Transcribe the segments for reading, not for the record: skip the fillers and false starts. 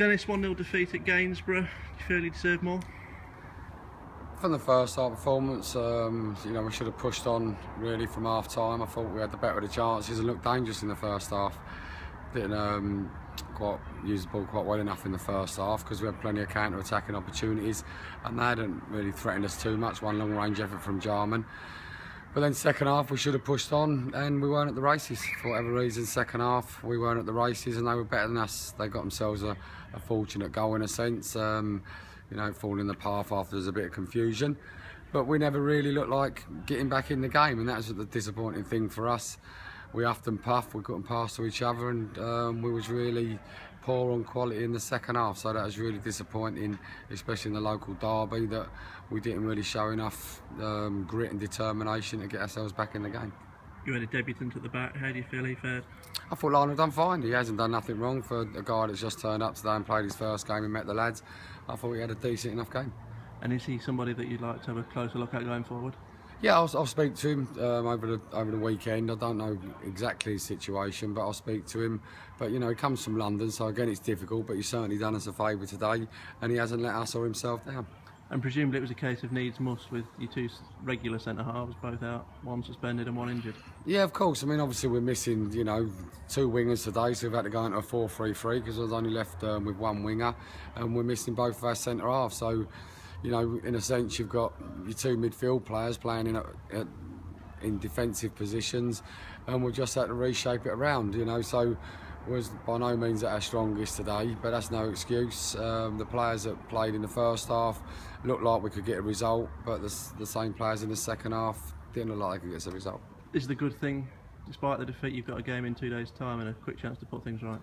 Dennis, 1-0 defeat at Gainsborough. Do you feel you deserve more? From the first half performance, we should have pushed on really from half time. I thought we had the better of the chances and looked dangerous in the first half. Didn't use the ball quite well enough in the first half because we had plenty of counter-attacking opportunities and they hadn't really threatened us too much. One long-range effort from Jarman. But then second half we should have pushed on and we weren't at the races. For whatever reason, second half we weren't at the races and they were better than us. They got themselves a fortunate goal in a sense. Falling in the path after there's a bit of confusion. But we never really looked like getting back in the game, and that was the disappointing thing for us. We huffed and puffed, we couldn't pass to each other, and we was really poor on quality in the second half. So that was really disappointing, especially in the local derby, that we didn't really show enough grit and determination to get ourselves back in the game. You had a debutant at the back. How do you feel he fared? I thought Lionel done fine. He hasn't done nothing wrong for a guy that's just turned up today and played his first game and met the lads. I thought he had a decent enough game. And is he somebody that you'd like to have a closer look at going forward? Yeah, I'll speak to him over the weekend. I don't know exactly his situation, but I'll speak to him. But he comes from London, so again it's difficult. But he's certainly done us a favour today, and he hasn't let us or himself down. And presumably it was a case of needs must with your two regular centre halves both out, one suspended and one injured. Yeah, of course. I mean, obviously we're missing, two wingers today, so we've had to go into a 4-3-3 because I was only left with one winger, and we're missing both of our centre halves. So, in a sense, you've got your two midfield players playing in defensive positions, and we've just had to reshape it around. So was by no means at our strongest today, but that's no excuse. The players that played in the first half looked like we could get a result, but the same players in the second half didn't look like they could get a result. Is the good thing, despite the defeat, you've got a game in 2 days' time and a quick chance to put things right?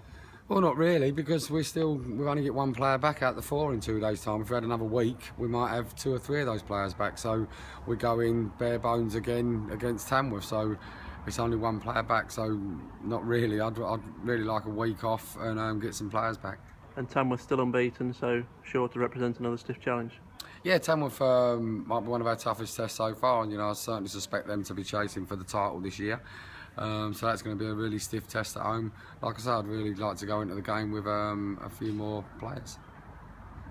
Well, not really, because we've only get one player back out the 4 in 2 days' time. If we had another week, we might have 2 or 3 of those players back. So we go in bare bones again against Tamworth. So it's only one player back, so not really. I'd really like a week off and get some players back. And Tamworth still unbeaten, so sure to represent another stiff challenge. Yeah, Tamworth might be one of our toughest tests so far, and I certainly suspect them to be chasing for the title this year. So that's going to be a really stiff test at home. Like I said, I'd really like to go into the game with a few more players.